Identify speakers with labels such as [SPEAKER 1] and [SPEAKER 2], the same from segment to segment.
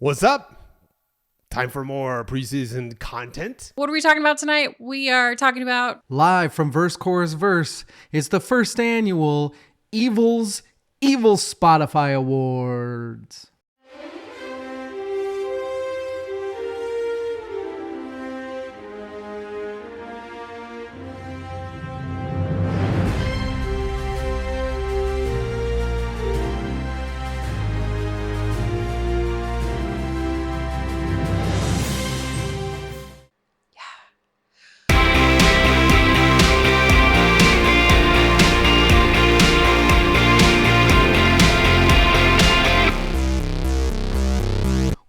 [SPEAKER 1] What's up? Time for more preseason content.
[SPEAKER 2] What are we talking about tonight? We are talking about
[SPEAKER 3] live from Verse Chorus Verse. It's the first annual Evil Spotify Awards.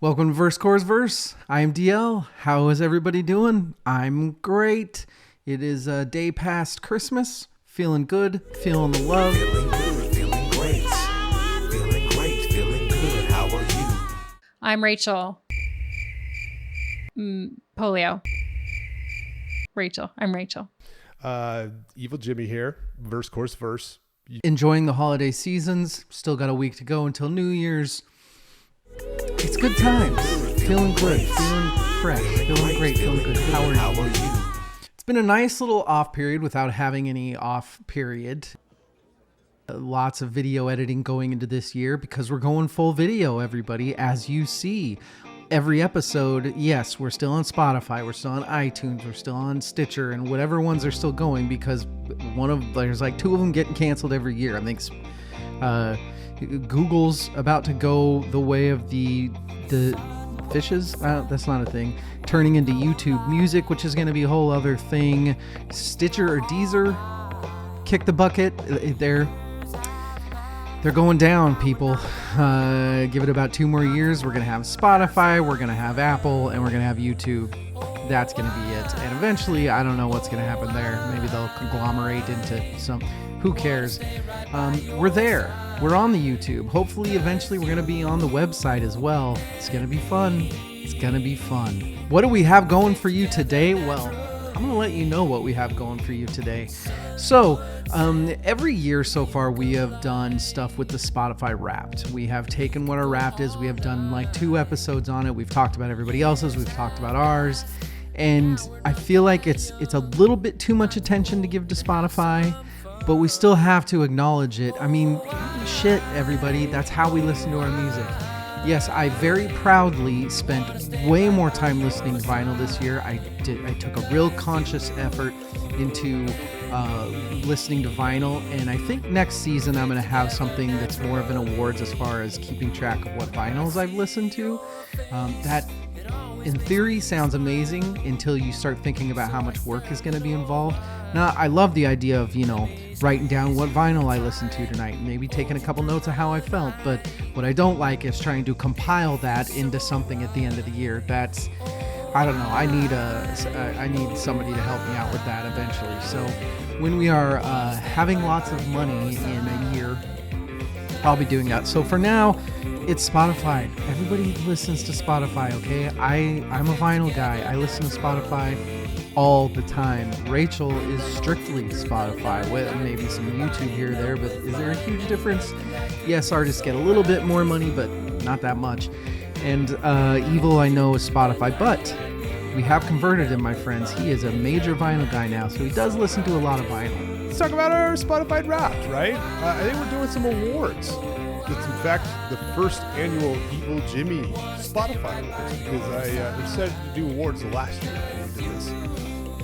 [SPEAKER 3] Welcome to Verse Chorus Verse. I am DL. How is everybody doing? I'm great. It is a day past Christmas. Feeling good. Feeling the love.
[SPEAKER 4] Feeling good. Feeling great. Feeling great. Feeling good. How are you?
[SPEAKER 2] I'm Rachel. Polio. Rachel. I'm Rachel.
[SPEAKER 1] Evil Jimmy here. Verse, course, verse.
[SPEAKER 3] Enjoying the holiday seasons. Still got a week to go until New Year's. It's good times. Feeling good. Feeling fresh. Feeling great. Feeling good. How are you? It's been a nice little off period without having any off period. Lots of video editing going into this year because we're going full video, everybody. As you see, every episode, yes, we're still on Spotify, we're still on iTunes, we're still on Stitcher, and whatever ones are still going because there's like two of them getting canceled every year. I think Google's about to go the way of the fishes. That's not a thing. Turning into YouTube Music, which is going to be a whole other thing. Stitcher or Deezer, kick the bucket. They're going down, people. Give it about 2 more years. We're going to have Spotify, we're going to have Apple, and we're going to have YouTube. That's going to be it. And eventually, I don't know what's going to happen there. Maybe they'll conglomerate into some... Who cares? We're there. We're on the YouTube. Hopefully, eventually, we're going to be on the website as well. It's going to be fun. It's going to be fun. What do we have going for you today? Well, I'm going to let you know what we have going for you today. So, every year so far, we have done stuff with the Spotify Wrapped. We have taken what our Wrapped is. We have done like 2 episodes on it. We've talked about everybody else's. We've talked about ours. And I feel like it's a little bit too much attention to give to Spotify. But we still have to acknowledge it. I mean, shit, everybody. That's how we listen to our music. Yes, I very proudly spent way more time listening to vinyl this year. I took a real conscious effort into listening to vinyl. And I think next season I'm going to have something that's more of an awards as far as keeping track of what vinyls I've listened to. That, in theory, sounds amazing until you start thinking about how much work is going to be involved. Now, I love the idea of, writing down what vinyl I listened to tonight, and maybe taking a couple notes of how I felt. But what I don't like is trying to compile that into something at the end of the year. That's, I don't know. I need somebody to help me out with that eventually. So when we are having lots of money in a year, I'll be doing that. So for now, it's Spotify. Everybody listens to Spotify, okay? I'm a vinyl guy. I listen to Spotify all the time. Rachel is strictly Spotify, with maybe some YouTube here or there, but is there a huge difference? Yes, artists get a little bit more money, but not that much. And Evil, I know, is Spotify, but we have converted him, my friends. He is a major vinyl guy now, so he does listen to a lot of vinyl.
[SPEAKER 1] Let's talk about our Spotify Wrapped, right? I think we're doing some awards. It's in fact the first annual Evil Jimmy Spotify Awards because I decided to do awards last year when we did this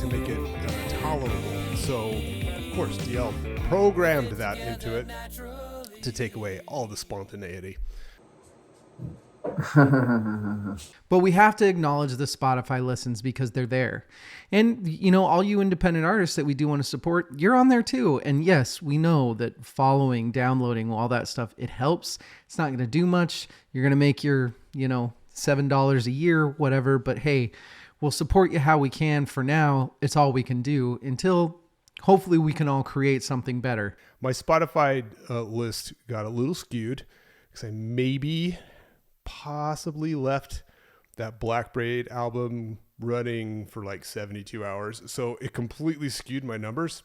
[SPEAKER 1] to make it tolerable. So, of course, DL programmed that into it to take away all the spontaneity.
[SPEAKER 3] But we have to acknowledge the Spotify listens because they're there. And, all you independent artists that we do want to support, you're on there too. And yes, we know that following, downloading, all that stuff, it helps. It's not going to do much. You're going to make your, $7 a year, whatever. But hey, we'll support you how we can for now. It's all we can do until hopefully we can all create something better.
[SPEAKER 1] My Spotify list got a little skewed because I possibly left that Black Braid album running for like 72 hours. So it completely skewed my numbers.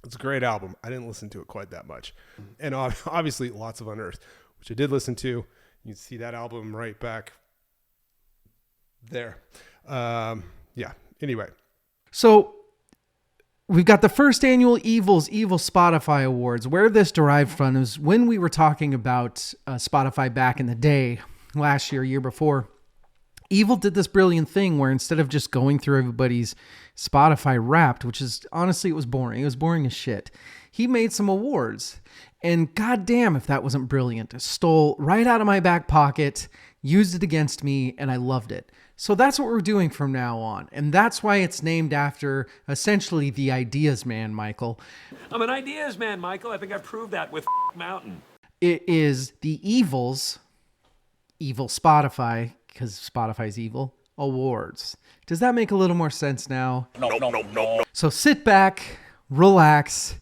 [SPEAKER 1] It's a great album. I didn't listen to it quite that much. And obviously lots of Unearthed, which I did listen to. You can see that album right back there. Yeah. Anyway.
[SPEAKER 3] So we've got the first annual Evil Spotify Awards. Where this derived from is when we were talking about Spotify back in the day, last year before. Evil did this brilliant thing where instead of just going through everybody's Spotify Wrapped, which is honestly, it was boring. It was boring as shit. He made some awards. And goddamn if that wasn't brilliant. It stole right out of my back pocket, used it against me, and I loved it. So that's what we're doing from now on. And that's why it's named after essentially the Ideas Man, Michael.
[SPEAKER 5] I'm an ideas man, Michael. I think I proved that with Mountain.
[SPEAKER 3] It is the Evil Spotify, because Spotify's evil, awards. Does that make a little more sense now? No. So sit back, relax,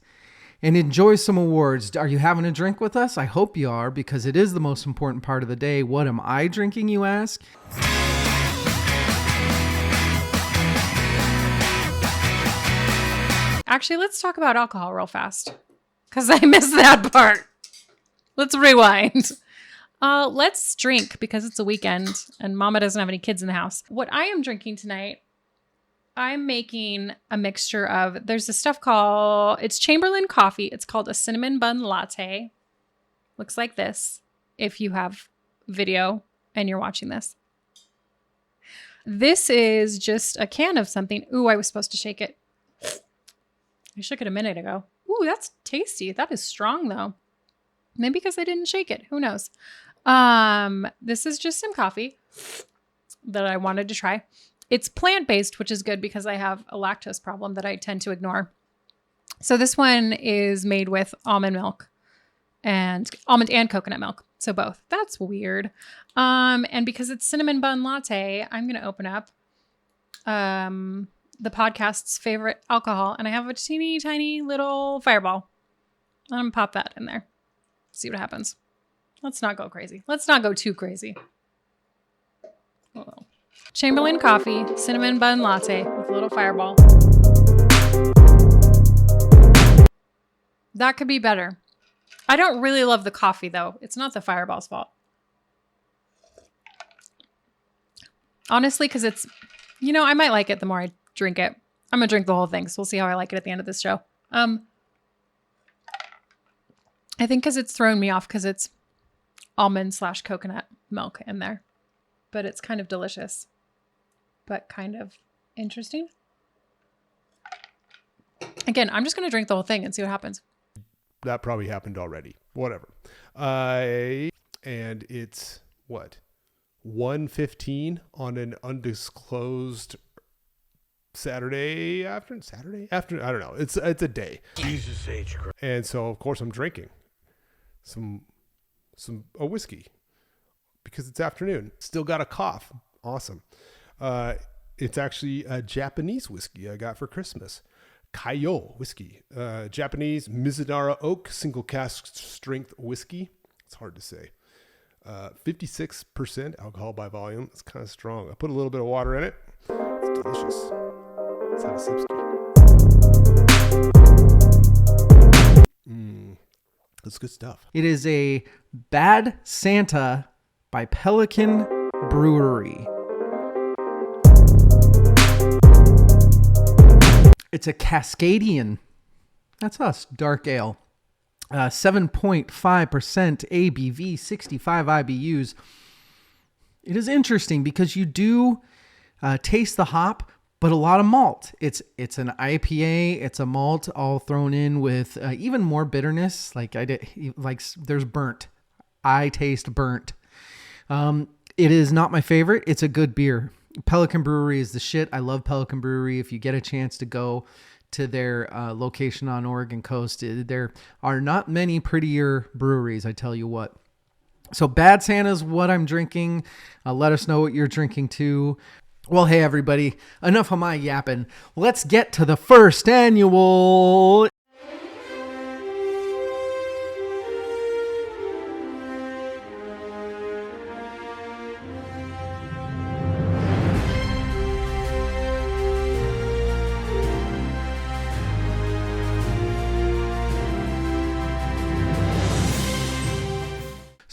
[SPEAKER 3] and enjoy some awards. Are you having a drink with us? I hope you are, because it is the most important part of the day. What am I drinking, you ask?
[SPEAKER 2] Actually, let's talk about alcohol real fast because I missed that part. Let's rewind. Let's drink because it's a weekend and Mama doesn't have any kids in the house. What I am drinking tonight, I'm making a mixture of, there's this stuff called, it's Chamberlain coffee. It's called a cinnamon bun latte. Looks like this if you have video and you're watching this. This is just a can of something. Ooh, I was supposed to shake it. I shook it a minute ago. Ooh, that's tasty. That is strong though. Maybe because I didn't shake it. Who knows? This is just some coffee that I wanted to try. It's plant-based, which is good because I have a lactose problem that I tend to ignore. So this one is made with almond milk and coconut milk. So both. That's weird. And because it's cinnamon bun latte, I'm going to open up, the podcast's favorite alcohol. And I have a teeny tiny little Fireball. I'm going to pop that in there. See what happens. Let's not go crazy. Let's not go too crazy. Uh-oh. Chamberlain coffee, cinnamon bun latte with a little Fireball. That could be better. I don't really love the coffee though. It's not the Fireball's fault. Honestly, because it's, I might like it the more I drink it. I'm going to drink the whole thing. So we'll see how I like it at the end of this show. I think because it's thrown me off because it's almond/coconut milk in there. But it's kind of delicious. But kind of interesting. Again, I'm just going to drink the whole thing and see what happens.
[SPEAKER 1] That probably happened already. Whatever. And it's what? 1:15 on an undisclosed Saturday afternoon. I don't know. It's a day.
[SPEAKER 4] Jesus H. Christ.
[SPEAKER 1] And so of course I'm drinking a whiskey because it's afternoon. Still got a cough. Awesome. It's actually a Japanese whiskey I got for Christmas. Kaiyo whiskey. Japanese Mizunara Oak single cask strength whiskey. It's hard to say. 56% alcohol by volume. It's kind of strong. I put a little bit of water in it. It's delicious. Let's have a sipski. That's good stuff.
[SPEAKER 3] It is a Bad Santa by Pelican Brewery. It's a Cascadian. That's us. Dark ale. 7.5% ABV, 65 IBUs. It is interesting because you do taste the hop, but a lot of malt. It's an IPA. It's a malt all thrown in with even more bitterness. There's burnt. I taste burnt. It is not my favorite. It's a good beer. Pelican Brewery is the shit. I love Pelican Brewery. If you get a chance to go to their location on Oregon coast, there are not many prettier breweries, I tell you what. So Bad Santa's what I'm drinking. Let us know what you're drinking too. Well, hey everybody, enough of my yapping. Let's get to the first annual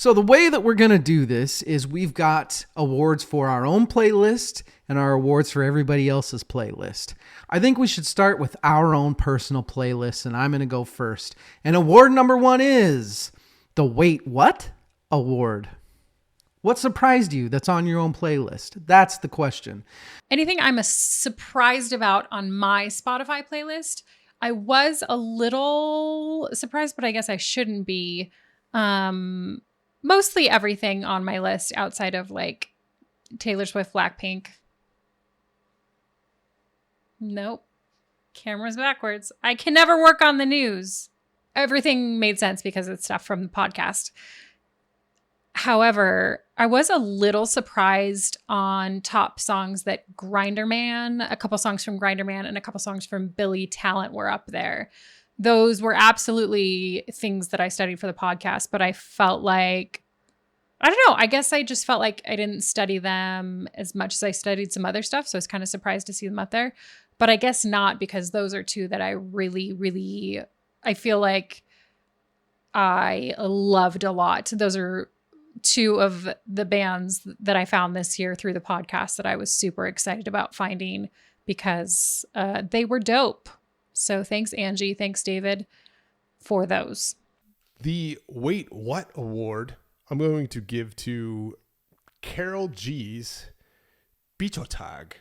[SPEAKER 3] So the way that we're going to do this is we've got awards for our own playlist and our awards for everybody else's playlist. I think we should start with our own personal playlist, and I'm going to go first. And award number 1 is the Wait What Award. What surprised you that's on your own playlist? That's the question.
[SPEAKER 2] Anything I'm surprised about on my Spotify playlist, I was a little surprised, but I guess I shouldn't be. Mostly everything on my list outside of like Taylor Swift, Blackpink. Nope. Camera's backwards. I can never work on the news. Everything made sense because it's stuff from the podcast. However, I was a little surprised on top songs that Grinder Man, a couple songs from Grinder Man and a couple songs from Billy Talent were up there. Those were absolutely things that I studied for the podcast, but I felt like, I don't know, I guess I just felt like I didn't study them as much as I studied some other stuff. So I was kind of surprised to see them up there, but I guess not, because those are two that I really, I feel like I loved a lot. Those are two of the bands that I found this year through the podcast that I was super excited about finding because they were dope. So thanks, Angie. Thanks, David, for those.
[SPEAKER 1] The Wait What Award I'm going to give to Carol G's Bichotag,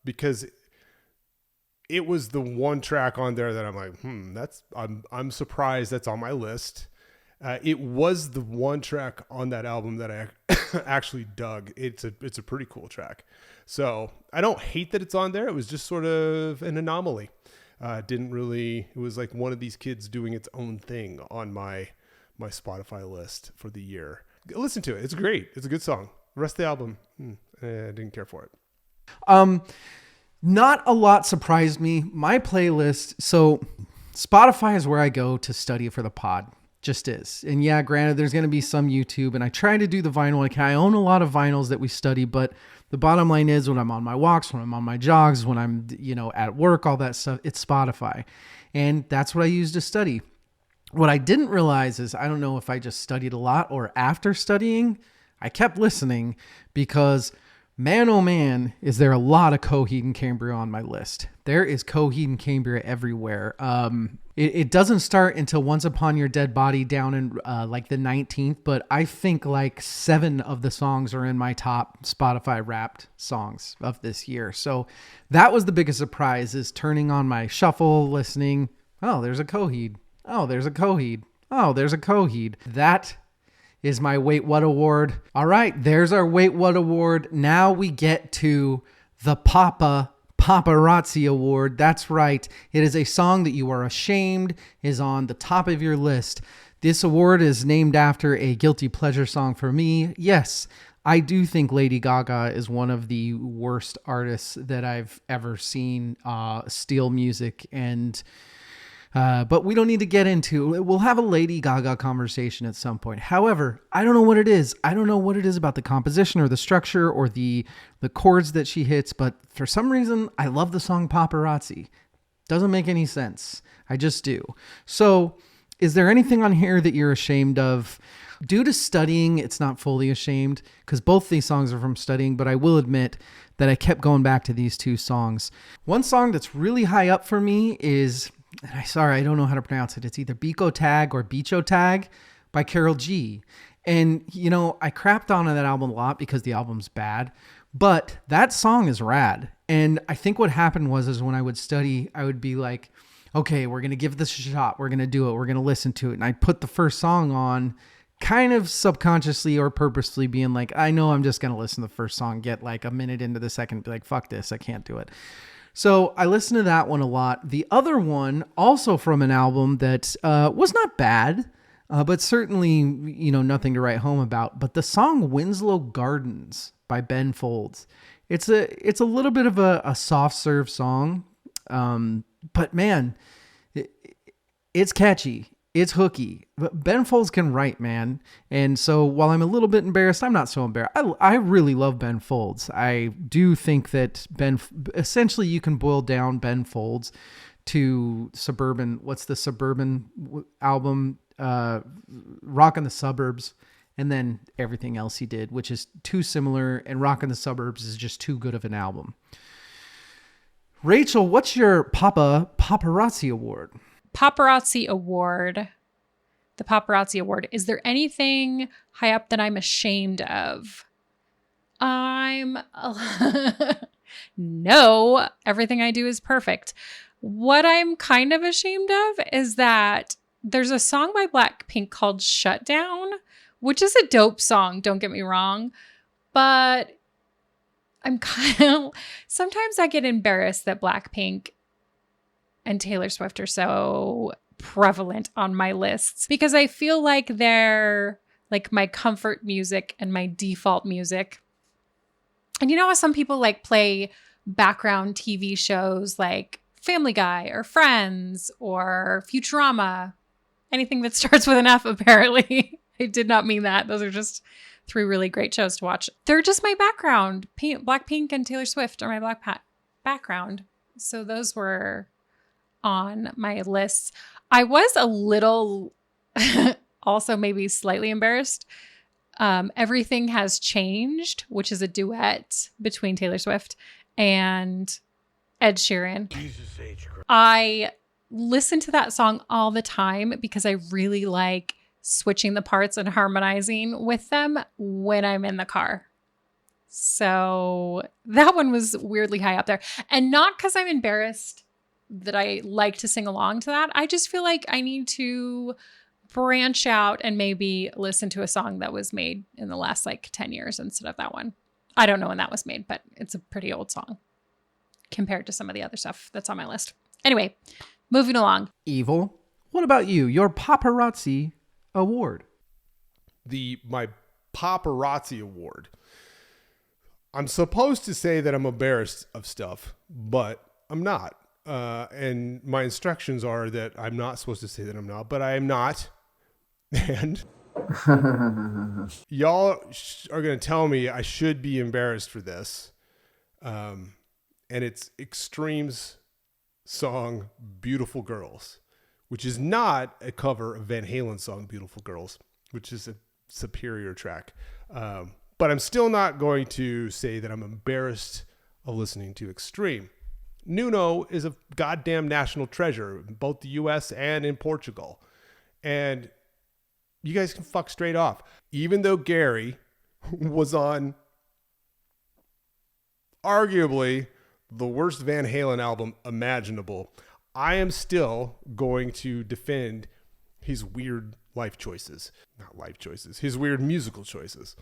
[SPEAKER 1] because it was the one track on there that I'm like, I'm surprised that's on my list. It was the one track on that album that I actually dug. It's a pretty cool track. So I don't hate that it's on there. It was just sort of an anomaly. It was like one of these kids doing its own thing on my Spotify list for the year. Listen to it. It's great. It's a good song. The rest of the album, I didn't care for it.
[SPEAKER 3] Not a lot surprised me. My playlist, so Spotify is where I go to study for the pod. Just is. And yeah, granted, there's going to be some YouTube, and I try to do the vinyl. Like, I own a lot of vinyls that we study, but the bottom line is when I'm on my walks, when I'm on my jogs, when I'm, at work, all that stuff, it's Spotify. And that's what I use to study. What I didn't realize is, I don't know if I just studied a lot or after studying, I kept listening because man, oh man, is there a lot of Coheed and Cambria on my list. There is Coheed and Cambria everywhere. It doesn't start until Once Upon Your Dead Body down in like the 19th, but I think like 7 of the songs are in my top Spotify Wrapped songs of this year. So that was the biggest surprise, is turning on my shuffle, listening. Oh, there's a Coheed. Oh, there's a Coheed. Oh, there's a Coheed. That is my Wait What Award. All right, there's our Wait What Award. Now we get to the Paparazzi Award. That's right. It is a song that you are ashamed is on the top of your list. This award is named after a guilty pleasure song for me. Yes, I do think Lady Gaga is one of the worst artists that I've ever seen steal music, and but we don't need to get into it. We'll have a Lady Gaga conversation at some point. However, I don't know what it is. I don't know what it is about the composition or the structure or the chords that she hits, but for some reason, I love the song Paparazzi. Doesn't make any sense. I just do. So, is there anything on here that you're ashamed of? Due to studying, it's not fully ashamed, because both these songs are from studying, but I will admit that I kept going back to these two songs. One song that's really high up for me is... I don't know how to pronounce it. It's either Bico Tag or Bicho Tag by Carol G. And, I crapped on that album a lot because the album's bad, but that song is rad. And I think what happened is when I would study, I would be like, okay, we're going to give this a shot. We're going to do it. We're going to listen to it. And I'd put the first song on, kind of subconsciously or purposely being like, I know I'm just going to listen to the first song, get like a minute into the second, be like, fuck this, I can't do it. So I listened to that one a lot. The other one, also from an album that was not bad, but certainly, nothing to write home about. But the song Winslow Gardens by Ben Folds. It's a little bit of a soft serve song, but man, it's catchy. It's hooky. But Ben Folds can write, man. And so while I'm a little bit embarrassed, I'm not so embarrassed. I really love Ben Folds. I do think that essentially you can boil down Ben Folds to Suburban. What's the Suburban album? Rock in the Suburbs. And then everything else he did, which is too similar. And Rock in the Suburbs is just too good of an album. Rachel, what's your Paparazzi Award?
[SPEAKER 2] Paparazzi Award. The Paparazzi Award. Is there anything high up that I'm ashamed of? No, everything I do is perfect. What I'm kind of ashamed of is that there's a song by Blackpink called Shutdown, which is a dope song, don't get me wrong. But sometimes I get embarrassed that Blackpink and Taylor Swift are so prevalent on my lists because I feel like they're like my comfort music and my default music. And you know how some people like play background TV shows like Family Guy or Friends or Futurama, anything that starts with an F, apparently. I did not mean that. Those are just 3 really great shows to watch. They're just my background. Blackpink and Taylor Swift are my background. So those were on my list. I was a little also maybe slightly embarrassed. Everything Has Changed, which is a duet between Taylor Swift and Ed Sheeran. I listen to that song all the time because I really like switching the parts and harmonizing with them when I'm in the car. So that one was weirdly high up there. And not because I'm embarrassed that I like to sing along to that. I just feel like I need to branch out and maybe listen to a song that was made in the last like 10 years instead of that one. I don't know when that was made, but it's a pretty old song compared to some of the other stuff that's on my list. Anyway, moving along.
[SPEAKER 3] Evil, what about you? Your Paparazzi Award.
[SPEAKER 1] My Paparazzi Award. I'm supposed to say that I'm embarrassed of stuff, but I'm not. And my instructions are that I'm not supposed to say that I'm not, but I am not. And y'all are going to tell me I should be embarrassed for this. And it's Extreme's song, Beautiful Girls, which is not a cover of Van Halen's song, Beautiful Girls, which is a superior track. But I'm still not going to say that I'm embarrassed of listening to Extreme. Nuno is a goddamn national treasure in both the US and in Portugal. And you guys can fuck straight off. Even though Gary was on arguably the worst Van Halen album imaginable, I am still going to defend his weird life choices. Not life choices, his weird musical choices.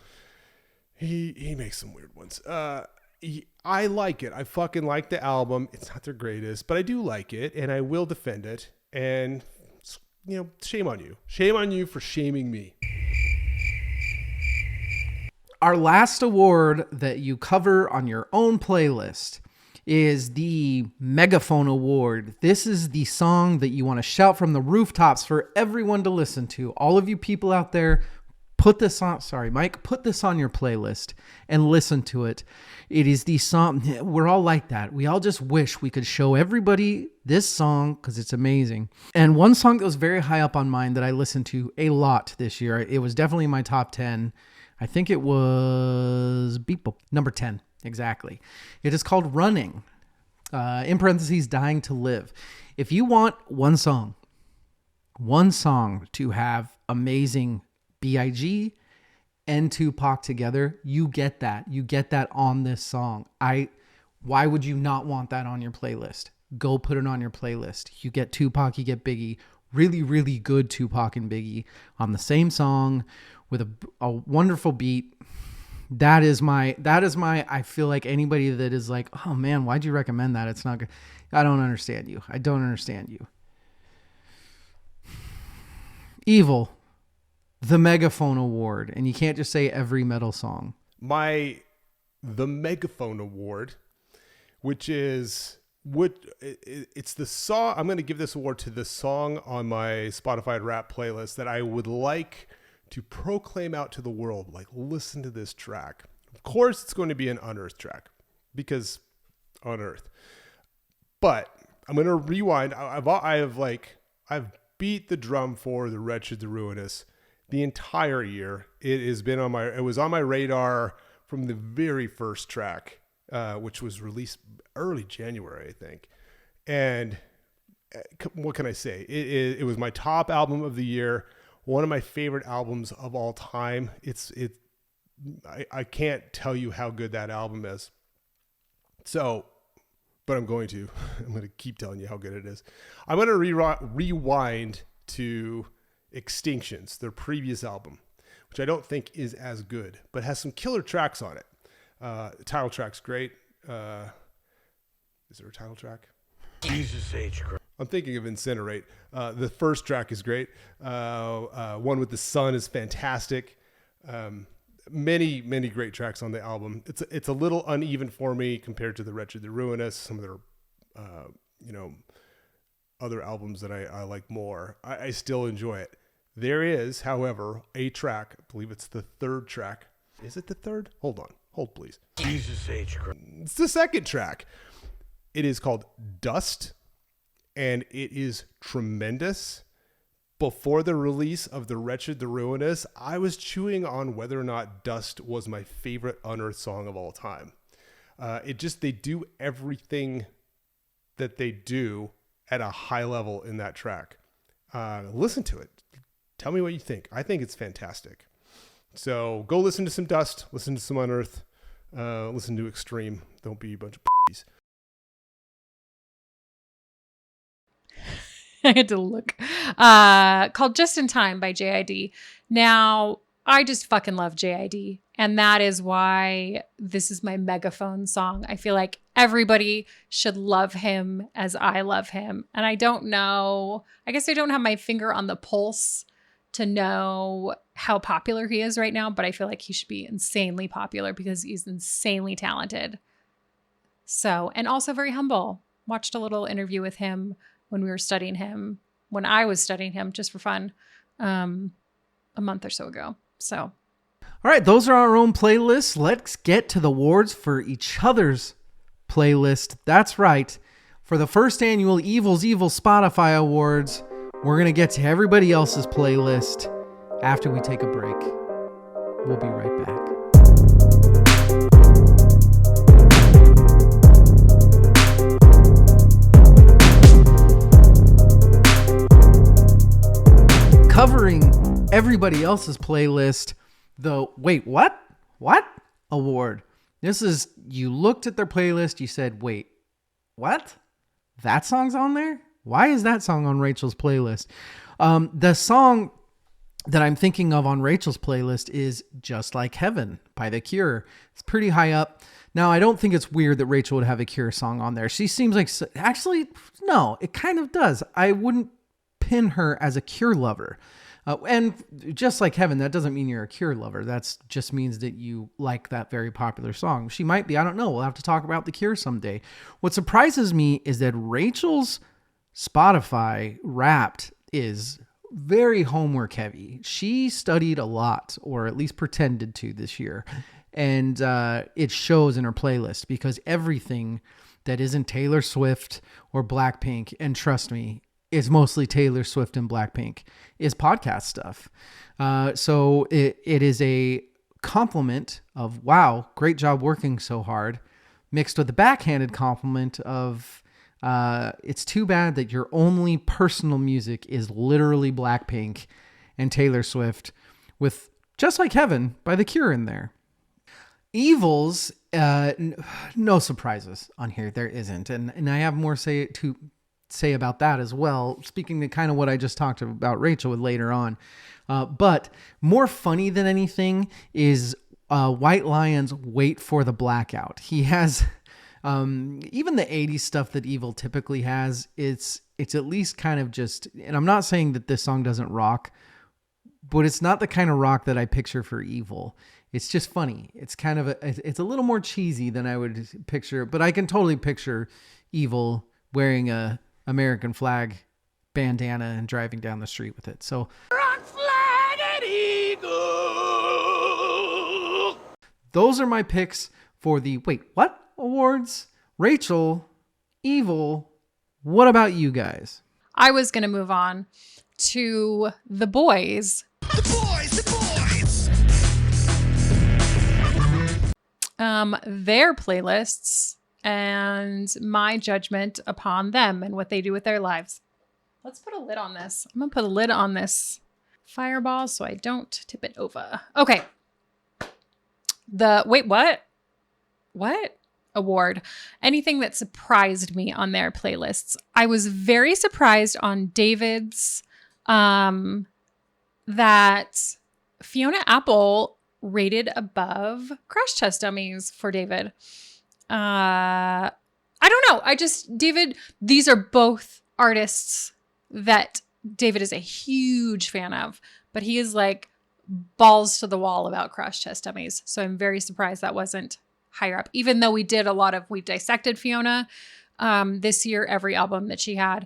[SPEAKER 1] He makes some weird ones. I like it. I fucking like the album. It's not their greatest, but I do like it, and I will defend it. And, you know, shame on you. Shame on you for shaming me.
[SPEAKER 3] Our last award that you cover on your own playlist is the Megaphone Award. This is the song that you want to shout from the rooftops for everyone to listen to. All of you people out there, put this on, sorry, Mike, put this on your playlist and listen to it. It is the song, we're all like that. We all just wish we could show everybody this song because it's amazing. And one song that was very high up on mine that I listened to a lot this year, it was definitely in my top 10. I think it was number 10, exactly. It is called Running, in parentheses, Dying to Live. If you want one song to have amazing B.I.G. and Tupac together, you get that. You get that on this song. Why would you not want that on your playlist? Go put it on your playlist. You get Tupac, you get Biggie. Really, really good Tupac and Biggie on the same song with a wonderful beat. That is my, I feel like anybody that is like, oh man, why'd you recommend that? It's not good. I don't understand you. I don't understand you. Evil. The Megaphone Award, and you can't just say every metal song.
[SPEAKER 1] The Megaphone Award, which is it's the song. I'm going to give this award to the song on my Spotify rap playlist that I would like to proclaim out to the world. Like, listen to this track. Of course, it's going to be an Unearthed track because Unearthed. But I'm gonna rewind. I've beat the drum for the Wretched, the Ruinous the entire year. It was on my radar from the very first track, which was released early January, I think. And what can I say? It was my top album of the year, one of my favorite albums of all time. I can't tell you how good that album is. So, but I'm going to keep telling you how good it is. I'm going to rewind to Extinctions, their previous album, which I don't think is as good, but has some killer tracks on it. The title track's great. Is there a title track?
[SPEAKER 4] Jesus H. Christ.
[SPEAKER 1] I'm thinking of Incinerate. The first track is great. One with the Sun is fantastic. Many great tracks on the album. It's a little uneven for me compared to the Wretched, the Ruinous, some of their other albums that I like more. I still enjoy it. There is, however, a track, I believe it's the third track. Is it the third? Hold please.
[SPEAKER 4] Jesus H. Christ.
[SPEAKER 1] It's the second track. It is called Dust, and it is tremendous. Before the release of The Wretched, the Ruinous, I was chewing on whether or not Dust was my favorite Unearthed song of all time. They do everything that they do at a high level in that track. Listen to it. Tell me what you think. I think it's fantastic. So go listen to some Dust, listen to some Unearthed, listen to Extreme. Don't be a bunch of p***s.
[SPEAKER 2] I had to look. Called Just in Time by JID. Now, I just fucking love JID. And that is why this is my megaphone song. I feel like everybody should love him as I love him. And I don't know, I guess I don't have my finger on the pulse to know how popular he is right now, but I feel like he should be insanely popular because he's insanely talented. So, and also very humble. Watched a little interview with him when we were studying him, when I was studying him just for fun, a month or so ago. So,
[SPEAKER 3] All right, those are our own playlists. Let's get to the awards for each other's playlist. That's right. For the first annual Evil's Evil Spotify Awards, we're going to get to everybody else's playlist after we take a break. We'll be right back. Covering everybody else's playlist, the Wait, What? What? Award. This is, you looked at their playlist, you said, wait, what? That song's on there? Why is that song on Rachel's playlist? The song that I'm thinking of on Rachel's playlist is Just Like Heaven by The Cure. It's pretty high up. Now, I don't think it's weird that Rachel would have a Cure song on there. She seems like, actually, no, it kind of does. I wouldn't pin her as a Cure lover. And Just Like Heaven, that doesn't mean you're a Cure lover. That just means that you like that very popular song. She might be, I don't know. We'll have to talk about The Cure someday. What surprises me is that Rachel's Spotify Wrapped is very homework heavy. She studied a lot, or at least pretended to this year. And it shows in her playlist because everything that isn't Taylor Swift or Blackpink, and trust me, is mostly Taylor Swift and Blackpink, is podcast stuff. So it is a compliment of, wow, great job working so hard, mixed with the backhanded compliment of, it's too bad that your only personal music is literally Blackpink and Taylor Swift, with Just Like Heaven by The Cure in there. Evils, no surprises on here. There isn't. And I have more to say about that as well, speaking to kind of what I just talked about Rachel with later on. But more funny than anything is White Lion's Wait for the Blackout. He has even the 80s stuff that Evil typically has. It's at least kind of just, and I'm not saying that this song doesn't rock, but it's not the kind of rock that I picture for Evil. It's just funny. It's kind of it's a little more cheesy than I would picture, but I can totally picture Evil wearing a American flag bandana and driving down the street with it. So rock flag and eagle. Those are my picks for the Wait, What? Awards. Rachel, Evil, What about you guys?
[SPEAKER 2] I was going to move on to The Boys. Their playlists and my judgment upon them and what they do with their lives. Let's put a lid on this. I'm going to put a lid on this fireball so I don't tip it over. Okay. Wait, what? What? Award. Anything that surprised me on their playlists. I was very surprised on David's that Fiona Apple rated above Crash Test Dummies for David. I don't know. David, these are both artists that David is a huge fan of, but he is like balls to the wall about Crash Test Dummies. So I'm very surprised that wasn't higher up, even though we dissected Fiona this year, every album that she had.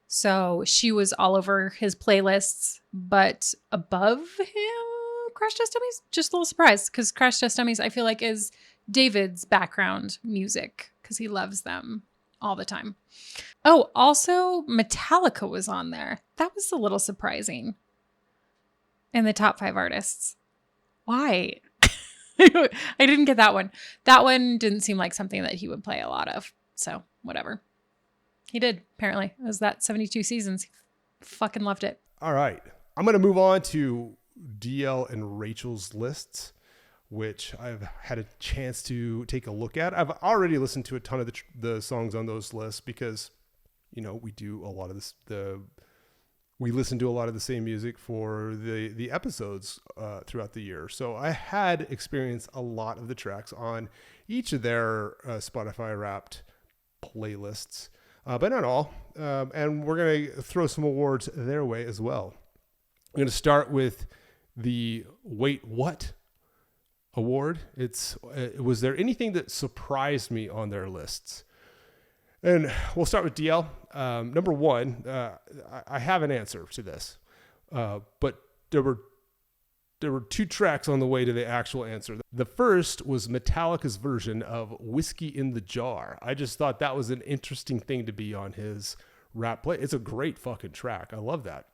[SPEAKER 2] So she was all over his playlists, but above him, Crash Test Dummies, just a little surprised because Crash Test Dummies, I feel like, is David's background music because he loves them all the time. Oh, also Metallica was on there. That was a little surprising in the top 5 artists. Why? I didn't get that one. That one didn't seem like something that he would play a lot of. So whatever. He did, apparently. It was that 72 seasons. He fucking loved it.
[SPEAKER 1] All right. I'm going to move on to DL and Rachel's lists, which I've had a chance to take a look at. I've already listened to a ton of the songs on those lists because, we do a lot of this. We listen to a lot of the same music for the episodes throughout the year. So I had experienced a lot of the tracks on each of their Spotify Wrapped playlists, but not all. And we're going to throw some awards their way as well. I'm going to start with the Wait What award. Was there anything that surprised me on their lists? And we'll start with DL. Number one, I have an answer to this, but there were 2 tracks on the way to the actual answer. The first was Metallica's version of Whiskey in the Jar. I just thought that was an interesting thing to be on his rap play. It's a great fucking track. I love that.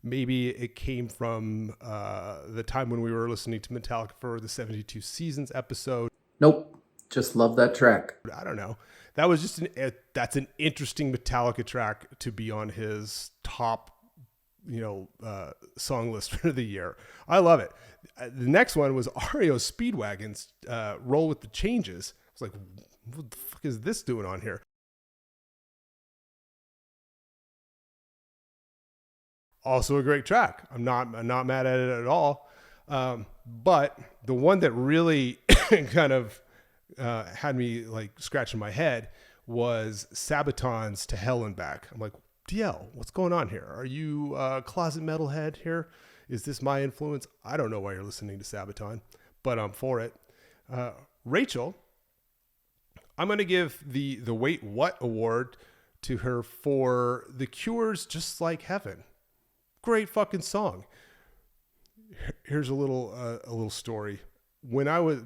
[SPEAKER 1] Maybe it came from the time when we were listening to Metallica for the 72 Seasons episode.
[SPEAKER 3] Nope. Just love that track.
[SPEAKER 1] I don't know. That was just that's an interesting Metallica track to be on his top, song list for the year. I love it. The next one was REO Speedwagon's Roll with the Changes. I was like, what the fuck is this doing on here? Also a great track. I'm not mad at it at all. But the one that really kind of had me like scratching my head was Sabaton's To Hell and Back. I'm like, DL, what's going on here? Are you a closet metalhead here? Is this my influence? I don't know why you're listening to Sabaton, but I'm for it. Rachel, I'm going to give the Wait What award to her for The Cure's Just Like Heaven. Great fucking song. Here's a little story. When I was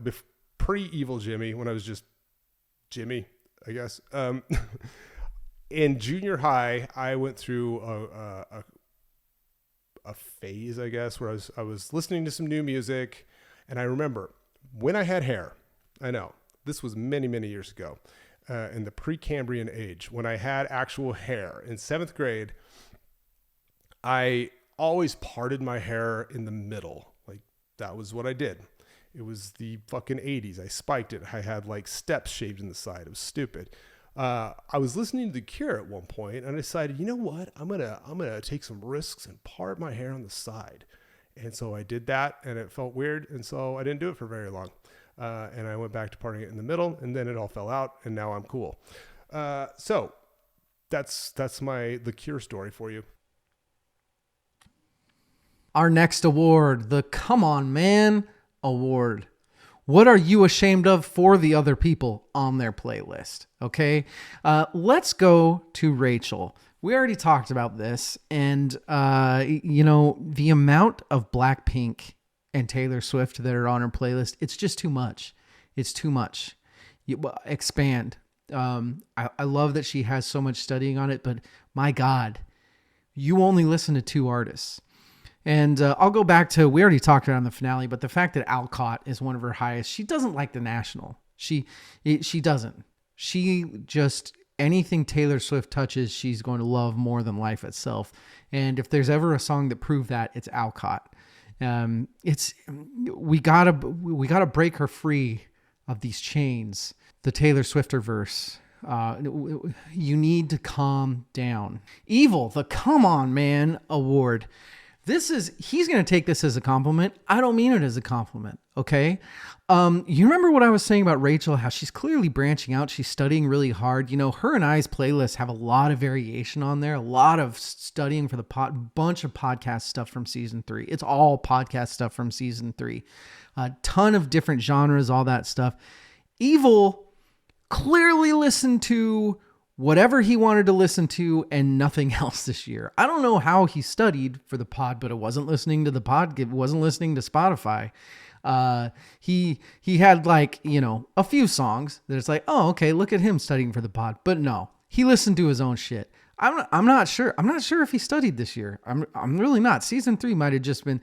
[SPEAKER 1] pre-Evil Jimmy, when I was just Jimmy, I guess, in junior high, I went through a phase, I guess, where I was listening to some new music, and I remember when I had hair. I know this was many, many years ago, in the Precambrian age, when I had actual hair. In 7th grade, I always parted my hair in the middle. Like, that was what I did. It was the fucking 80s. I spiked it. I had like steps shaved in the side. It was stupid. I was listening to The Cure at one point, and I decided, you know what? I'm gonna take some risks and part my hair on the side. And so I did that, and it felt weird, and so I didn't do it for very long. And I went back to parting it in the middle, and then it all fell out, and now I'm cool. So that's my The Cure story for you.
[SPEAKER 3] Our next award, the Come On Man award. What are you ashamed of for the other people on their playlist? Okay. Let's go to Rachel. We already talked about this, and the amount of Blackpink and Taylor Swift that are on her playlist, it's just too much. It's too much. Expand. I love that she has so much studying on it, but my God, you only listen to 2 artists. And I'll go back to, we already talked about it on the finale, but the fact that Alcott is one of her highest, she doesn't like the National. She doesn't. She just, anything Taylor Swift touches, she's going to love more than life itself. And if there's ever a song that proved that, it's Alcott. We gotta break her free of these chains. The Taylor Swifter verse. You need to calm down. Evil, the Come On Man Award. He's going to take this as a compliment. I don't mean it as a compliment. Okay. You remember what I was saying about Rachel, how she's clearly branching out. She's studying really hard. You know, her and I's playlists have a lot of variation on there, a lot of studying for the bunch of podcast stuff from season 3. It's all podcast stuff from season 3. A ton of different genres, all that stuff. Evil clearly listened to whatever he wanted to listen to and nothing else this year. I don't know how he studied for the pod, but it wasn't listening to the pod. It wasn't listening to Spotify. He had like, you know, a few songs that it's like, oh, okay, look at him studying for the pod. But no, he listened to his own shit. I'm not sure. I'm not sure if he studied this year. I'm really not. Season 3 might've just been,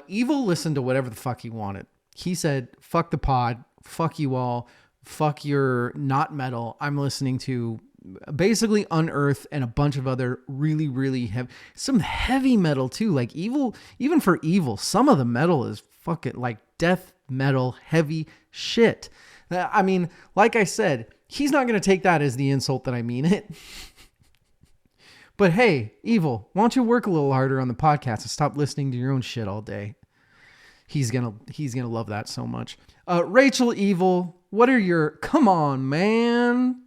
[SPEAKER 3] Evil listened to whatever the fuck he wanted. He said, fuck the pod, fuck you all, fuck your not metal. I'm listening to basically Unearth and a bunch of other really, really some heavy metal too. Like Evil, even for Evil, some of the metal is fucking like death metal, heavy shit. I mean, like I said, he's not going to take that as the insult that I mean it. But hey, Evil, why don't you work a little harder on the podcast and stop listening to your own shit all day? He's gonna love that so much. Rachel, Evil, what are your come on, man?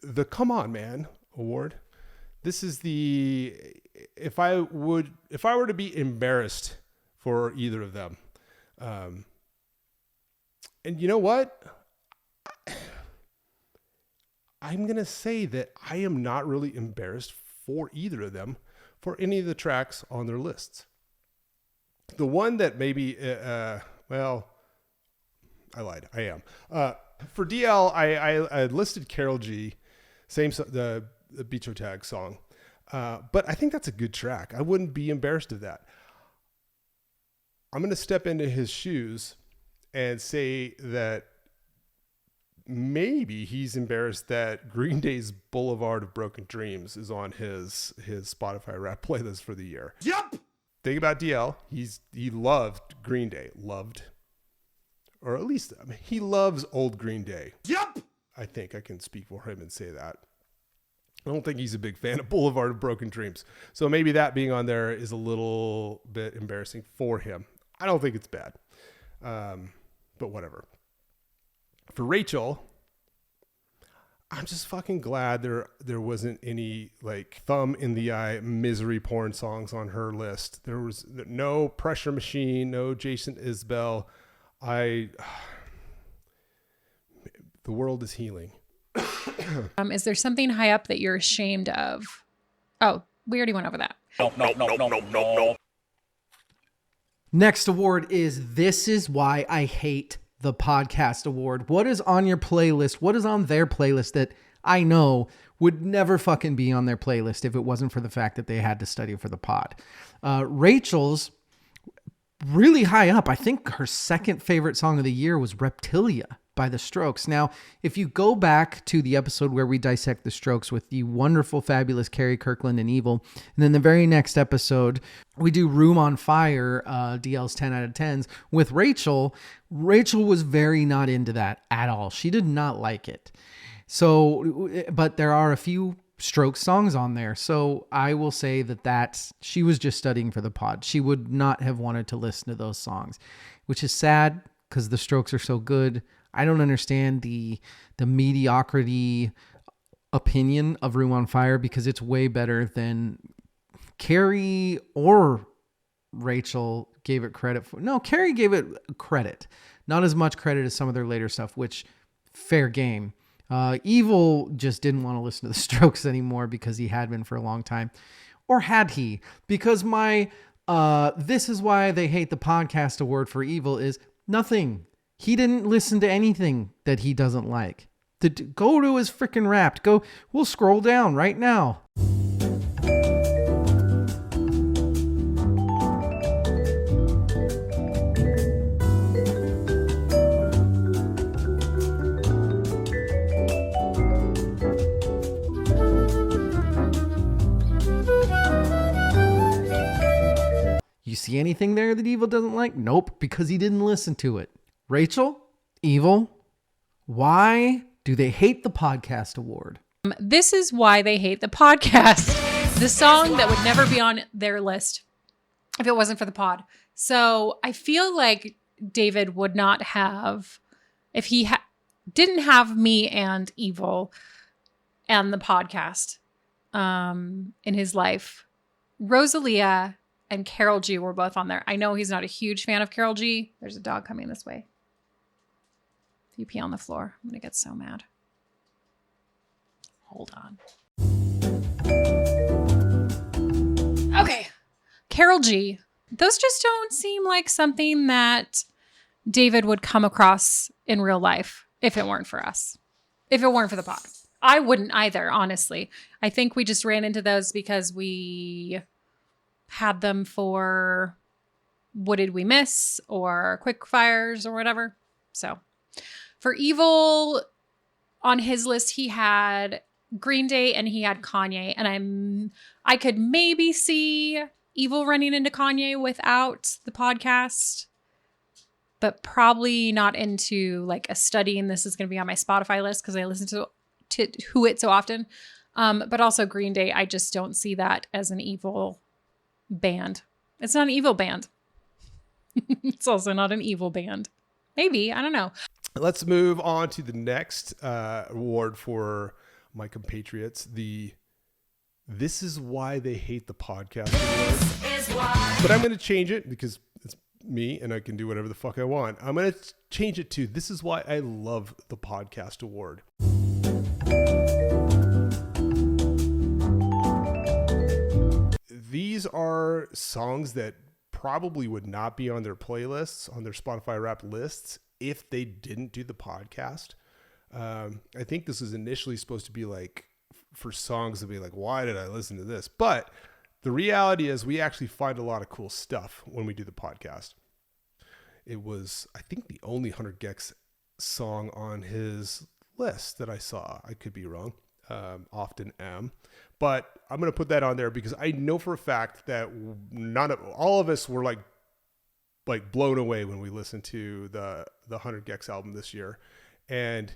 [SPEAKER 1] The Come On Man Award. This is if I were to be embarrassed for either of them. And you know what? I'm going to say that I am not really embarrassed for either of them for any of the tracks on their lists. The one that maybe, well, I lied. I am. For DL, I listed Karol G, the Beach Tag song. But I think that's a good track. I wouldn't be embarrassed of that. I'm going to step into his shoes and say that maybe he's embarrassed that Green Day's Boulevard of Broken Dreams is on his Spotify rap playlist for the year.
[SPEAKER 4] Yep.
[SPEAKER 1] Think about DL. He loved Green Day. Or at least, I mean, he loves old Green Day.
[SPEAKER 4] Yep.
[SPEAKER 1] I think I can speak for him and say that. I don't think he's a big fan of Boulevard of Broken Dreams. So maybe that being on there is a little bit embarrassing for him. I don't think it's bad. But whatever. For Rachel, I'm just fucking glad there wasn't any like thumb in the eye misery porn songs on her list. There was no Pressure Machine, no Jason Isbell. The world is healing.
[SPEAKER 2] Is there something high up that you're ashamed of? Oh, we already went over that.
[SPEAKER 4] No.
[SPEAKER 3] Next award is This Is Why I Hate the Podcast Award. What is on your playlist? What is on their playlist that I know would never fucking be on their playlist if it wasn't for the fact that they had to study for the pod? Rachel's really high up. I think her second favorite song of the year was Reptilia by The Strokes. Now, if you go back to the episode where we dissect The Strokes with the wonderful, fabulous Carrie Kirkland and Evil, and then the very next episode, we do Room on Fire, DL's 10 out of 10s, with Rachel. Rachel was very not into that at all. She did not like it. So, but there are a few Strokes songs on there. So I will say that she was just studying for the pod. She would not have wanted to listen to those songs, which is sad because the Strokes are so good. I don't understand the mediocrity opinion of Room on Fire because it's way better than Carrie or Rachel gave it credit for. No, Carrie gave it credit. Not as much credit as some of their later stuff, which fair game. Evil just didn't want to listen to the Strokes anymore because he had been for a long time. Or had he? Because my This Is Why They Hate the Podcast award for Evil is nothing. He didn't listen to anything that he doesn't like. Go to his freaking Wrapped. Go. We'll scroll down right now. You see anything there that Evil doesn't like? Nope, because he didn't listen to it. Rachel, Evil, why do they hate the podcast award?
[SPEAKER 2] This is why they hate the podcast. The song that would never be on their list if it wasn't for the pod. So I feel like David would not have, if he didn't have me and Evil and the podcast in his life, Rosalia and Carol G were both on there. I know he's not a huge fan of Carol G. There's a dog coming this way. If you pee on the floor, I'm going to get so mad. Hold on. Okay. Carol G. Those just don't seem like something that David would come across in real life if it weren't for us. If it weren't for the pod. I wouldn't either, honestly. I think we just ran into those because we had them for What Did We Miss or Quick Fires or whatever. So for Evil, on his list, he had Green Day and he had Kanye. And I could maybe see Evil running into Kanye without the podcast, but probably not into like a study. And this is going to be on my Spotify list because I listen to Who It so often. But also Green Day, I just don't see that as an Evil band. It's not an Evil band. It's also not an Evil band. Maybe, I don't know.
[SPEAKER 1] Let's move on to the next award for my compatriots. This is why they hate the podcast award. But I'm going to change it because it's me and I can do whatever the fuck I want. I'm going to change it to this is why I love the podcast award. These are songs that probably would not be on their playlists, on their Spotify Wrapped lists, if they didn't do the podcast. I think this was initially supposed to be like for songs to be like, why did I listen to this? But the reality is we actually find a lot of cool stuff when we do the podcast. It was, I think, the only 100 Gex song on his list that I saw. I could be wrong. Often am. But I'm going to put that on there because I know for a fact that all of us were like blown away when we listened to the 100 Gex album this year. And,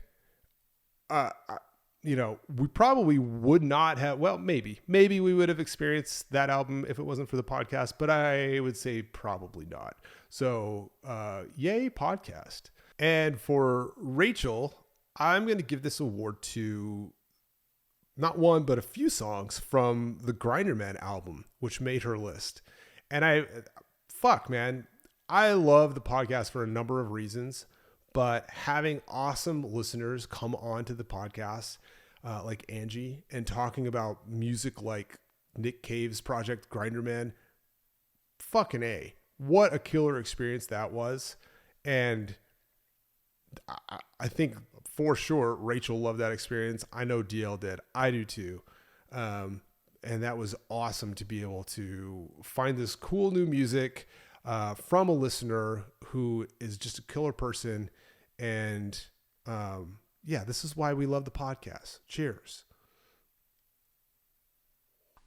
[SPEAKER 1] we probably would not have, well, maybe we would have experienced that album if it wasn't for the podcast, but I would say probably not. So, yay podcast. And for Rachel, I'm going to give this award to not one, but a few songs from the Grinder Man album, which made her list. And I love the podcast for a number of reasons, but having awesome listeners come on to the podcast, like Angie, and talking about music like Nick Cave's project Grinder Man, fucking A. What a killer experience that was. And I think for sure Rachel loved that experience. I know DL did. I do too. And that was awesome to be able to find this cool new music from a listener who is just a killer person. And this is why we love the podcast. Cheers.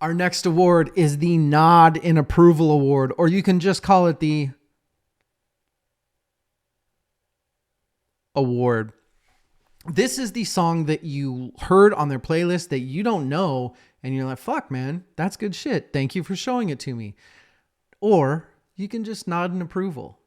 [SPEAKER 3] Our next award is the Nod in Approval Award, or you can just call it the award. This is the song that you heard on their playlist that you don't know, and you're like, fuck, man, that's good shit. Thank you for showing it to me. Or you can just nod in approval.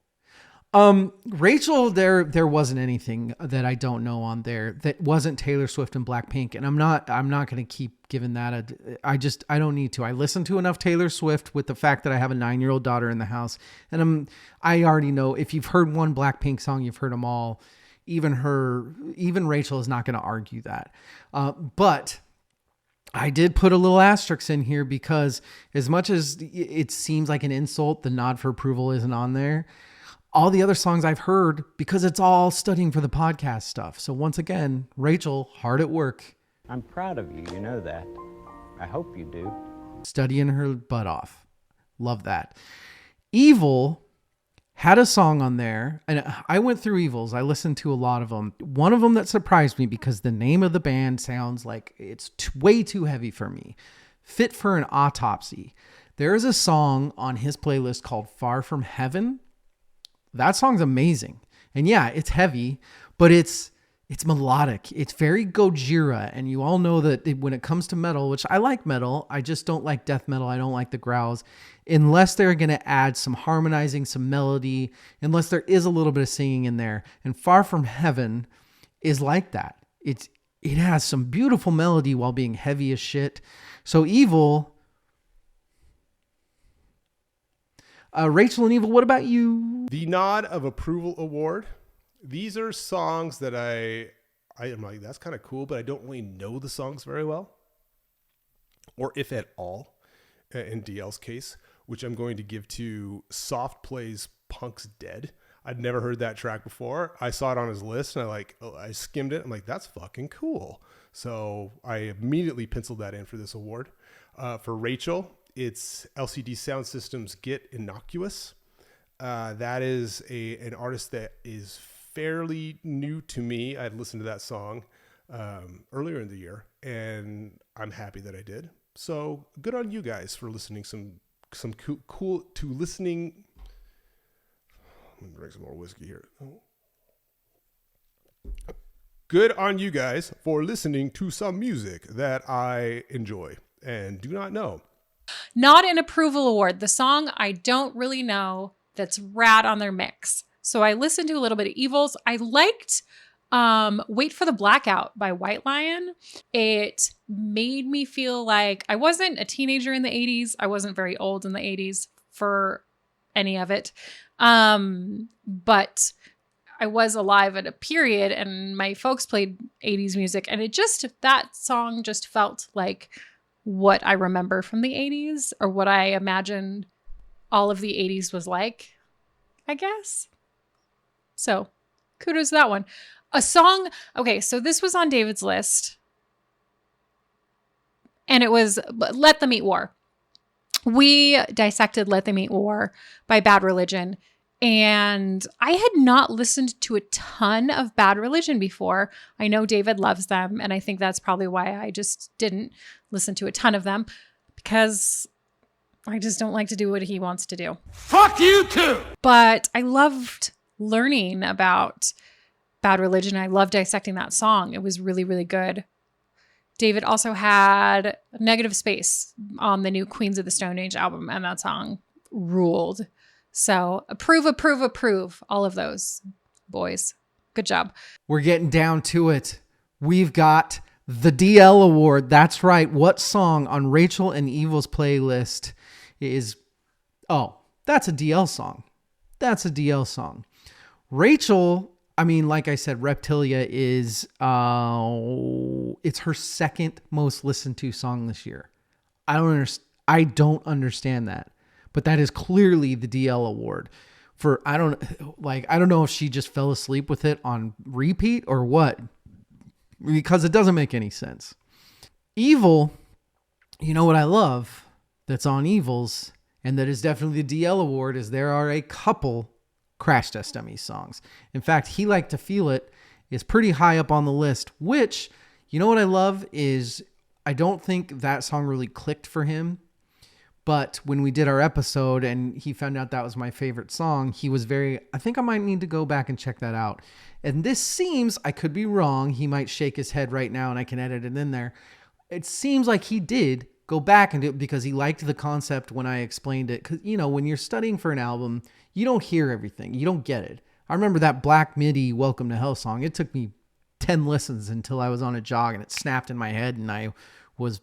[SPEAKER 3] Rachel, there wasn't anything that I don't know on there that wasn't Taylor Swift and Blackpink. And I'm not going to keep giving that I don't need to. I listen to enough Taylor Swift with the fact that I have a 9-year-old daughter in the house. And I already know if you've heard one Blackpink song, you've heard them all. Even Rachel is not going to argue that. But I did put a little asterisk in here because as much as it seems like an insult, the nod for approval isn't on there. all the other songs I've heard because it's all studying for the podcast stuff. So once again, Rachel, hard at work.
[SPEAKER 6] I'm proud of you, you know that. I hope you do.
[SPEAKER 3] Studying her butt off. Love that. Evil had a song on there, and I went through Evils. I listened to a lot of them. One of them that surprised me because the name of the band sounds like it's way too heavy for me. Fit for an Autopsy. There is a song on his playlist called Far From Heaven. That song's amazing. And yeah, it's heavy, but it's melodic. It's very Gojira. And you all know that when it comes to metal, which I like metal, I just don't like death metal. I don't like the growls. Unless they're going to add some harmonizing, some melody, unless there is a little bit of singing in there. And Far From Heaven is like that. It has some beautiful melody while being heavy as shit. So Evil... Rachel and Evil, what about you?
[SPEAKER 1] The Nod of Approval Award. These are songs that I am like, that's kind of cool, but I don't really know the songs very well, or if at all, in DL's case, which I'm going to give to Soft Plays Punk's Dead. I'd never heard that track before. I saw it on his list, and I skimmed it. I'm like, that's fucking cool. So I immediately penciled that in for this award. For Rachel, it's LCD Sound System's Get Innocuous. That is an artist that is fairly new to me. I'd listened to that song earlier in the year, and I'm happy that I did. So good on you guys for listening some cool to listening. I'm gonna drink some more whiskey here. Good on you guys for listening to some music that I enjoy and do not know.
[SPEAKER 2] Not an approval award. The song I don't really know that's rad on their mix. So I listened to a little bit of Evils. I liked Wait for the Blackout by White Lion. It made me feel like I wasn't a teenager in the 80s. I wasn't very old in the 80s for any of it. But I was alive at a period and my folks played 80s music, and that song just felt like what I remember from the 80s, or what I imagined all of the 80s was like, I guess. So kudos to that one. A song. Okay. So this was on David's list, and it was Let Them Eat War. We dissected Let Them Eat War by Bad Religion. And I had not listened to a ton of Bad Religion before. I know David loves them, and I think that's probably why I just didn't listen to a ton of them, because I just don't like to do what he wants to do.
[SPEAKER 5] Fuck you too!
[SPEAKER 2] But I loved learning about Bad Religion. I loved dissecting that song. It was really, really good. David also had Negative Space on the new Queens of the Stone Age album, and that song ruled. So approve, all of those, boys. Good job.
[SPEAKER 3] We're getting down to it. We've got the DL Award. That's right. What song on Rachel and Evil's playlist is... Oh, that's a DL song. That's a DL song. Rachel, I mean, like I said, Reptilia is... it's her second most listened to song this year. I don't understand that. But that is clearly the DL award for, I don't know if she just fell asleep with it on repeat or what, because it doesn't make any sense. Evil, you know what I love that's on Evils, and that is definitely the DL award, is there are a couple Crash Test Dummies songs. In fact, He Like to Feel It is pretty high up on the list, which, you know what I love is I don't think that song really clicked for him. But when we did our episode and he found out that was my favorite song, he was I think I might need to go back and check that out. And this seems, I could be wrong, he might shake his head right now and I can edit it in there. It seems like he did go back and do it because he liked the concept when I explained it. Because, you know, when you're studying for an album, you don't hear everything. You don't get it. I remember that Black Midi Welcome to Hell song. It took me 10 listens until I was on a jog and it snapped in my head and I was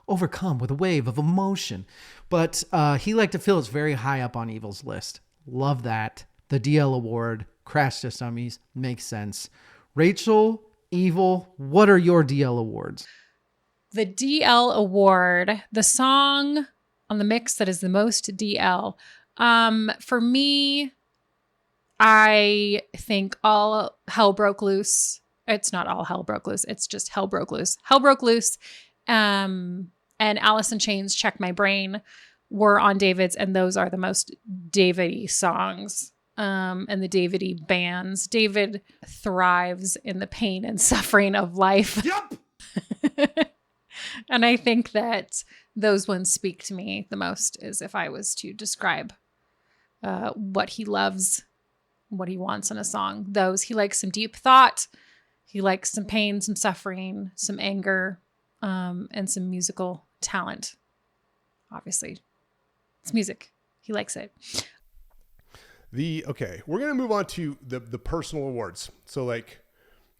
[SPEAKER 3] overcome with a wave of emotion. But He Like to Feel is very high up on Evil's list. Love that. The DL award, Crash Test Dummies, makes sense. Rachel, Evil, what are your DL awards?
[SPEAKER 2] The DL award, the song on the mix that is the most DL. For me, I think All Hell Broke Loose. It's not All Hell Broke Loose. It's just Hell Broke Loose. Hell Broke Loose. And Alice in Chains, Check My Brain were on David's. And those are the most David-y songs. And the David-y bands. David thrives in the pain and suffering of life.
[SPEAKER 1] Yep.
[SPEAKER 2] And I think that those ones speak to me the most, is if I was to describe what he loves, what he wants in a song. Those, he likes some deep thought. He likes some pain, some suffering, some anger, and some musical talent. Obviously, it's music. He likes it.
[SPEAKER 1] Okay, we're gonna move on to the personal awards. So like,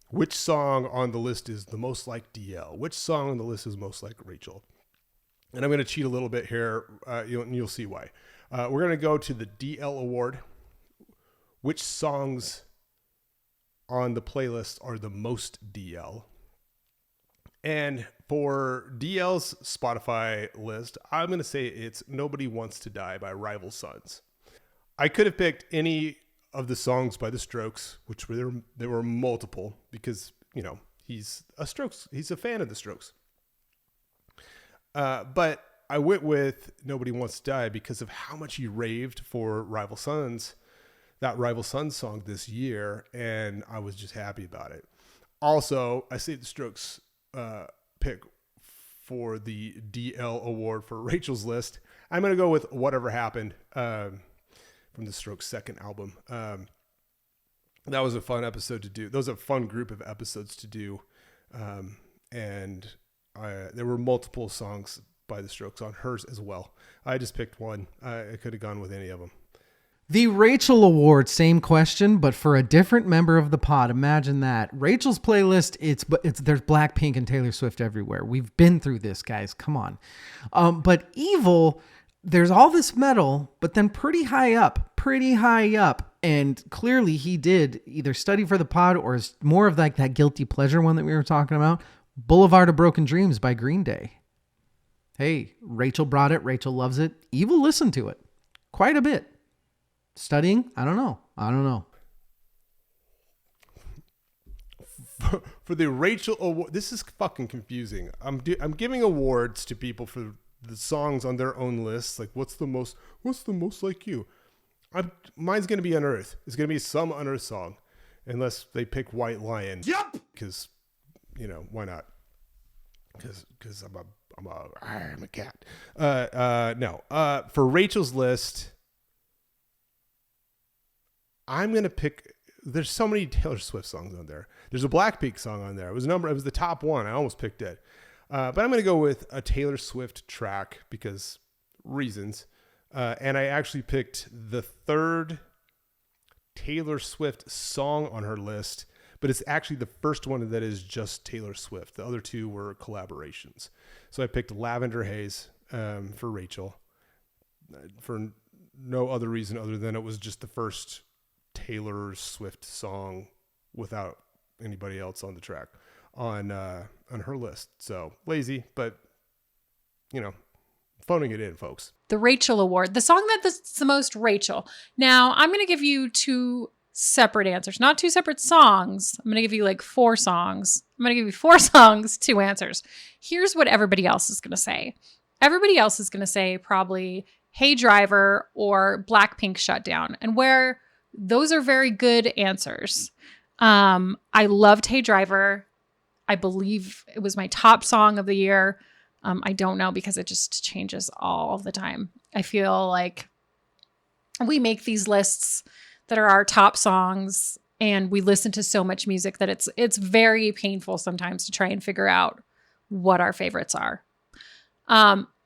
[SPEAKER 1] which song on the list is the most like DL? Which song on the list is most like Rachel? And I'm gonna cheat a little bit here. You'll see why. We're gonna go to the DL award. Which songs on the playlist are the most DL? And for DL's Spotify list, I'm going to say it's Nobody Wants to Die by Rival Sons. I could have picked any of the songs by The Strokes, which there were multiple, because, you know, he's a fan of The Strokes. But I went with Nobody Wants to Die because of how much he raved for that Rival Sons song this year, and I was just happy about it. Also, I saved The Strokes pick for the DL award for Rachel's list. I'm going to go with Whatever Happened from The Strokes' second album. That was a fun episode to do. That was a fun group of episodes to do. And there were multiple songs by The Strokes on hers as well. I just picked one. I could have gone with any of them.
[SPEAKER 3] The Rachel Award, same question, but for a different member of the pod. Imagine that. Rachel's playlist, there's Blackpink and Taylor Swift everywhere. We've been through this, guys. Come on. But Evil, there's all this metal, but then pretty high up. And clearly he did either study for the pod or is more of like that guilty pleasure one that we were talking about. Boulevard of Broken Dreams by Green Day. Hey, Rachel brought it. Rachel loves it. Evil listened to it quite a bit. Studying? I don't know.
[SPEAKER 1] For the Rachel Award, this is fucking confusing. I'm giving awards to people for the songs on their own lists. Like, what's the most like you? Mine's gonna be Unearth. It's gonna be some Unearth song, unless they pick White Lion. Yep. Because, you know, why not? Because I'm a cat. No. For Rachel's list, I'm going to pick, there's so many Taylor Swift songs on there. There's a Blackpink song on there. It was the top one. I almost picked it. But I'm going to go with a Taylor Swift track because reasons. And I actually picked the third Taylor Swift song on her list, but it's actually the first one that is just Taylor Swift. The other two were collaborations. So I picked Lavender Haze for Rachel for no other reason other than it was just the first Taylor Swift song without anybody else on the track on her list. So lazy, but you know, phoning it in, folks.
[SPEAKER 2] The Rachel Award, the song that's the most Rachel. Now I'm going to give you two separate answers, not two separate songs. I'm going to give you like 4 songs. I'm going to give you 4 songs, 2 answers. Here's what everybody else is going to say. Everybody else is going to say probably Hey Driver or Blackpink Shutdown. And where those are very good answers. I loved Hey Driver. I believe it was my top song of the year. I don't know because it just changes all the time. I feel like we make these lists that are our top songs and we listen to so much music that it's very painful sometimes to try and figure out what our favorites are.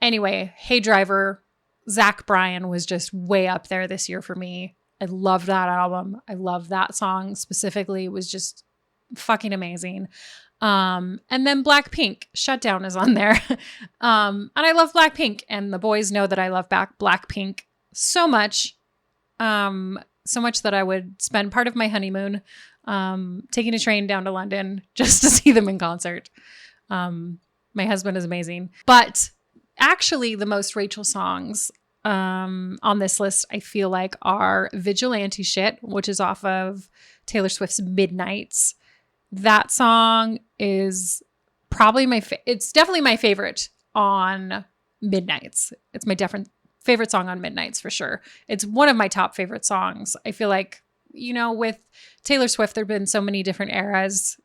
[SPEAKER 2] Anyway, Hey Driver, Zach Bryan was just way up there this year for me. I love that album. I love that song specifically. It was just fucking amazing. And then Blackpink Shutdown is on there. And I love Blackpink and the boys know that I love Blackpink so much. So much that I would spend part of my honeymoon taking a train down to London just to see them in concert. My husband is amazing. But actually the most Rachel songs on this list, I feel like, are Vigilante Shit, which is off of Taylor Swift's Midnights. That song is probably it's definitely my favorite on Midnights. It's my favorite song on Midnights for sure. It's one of my top favorite songs. I feel like, with Taylor Swift, there've been so many different eras,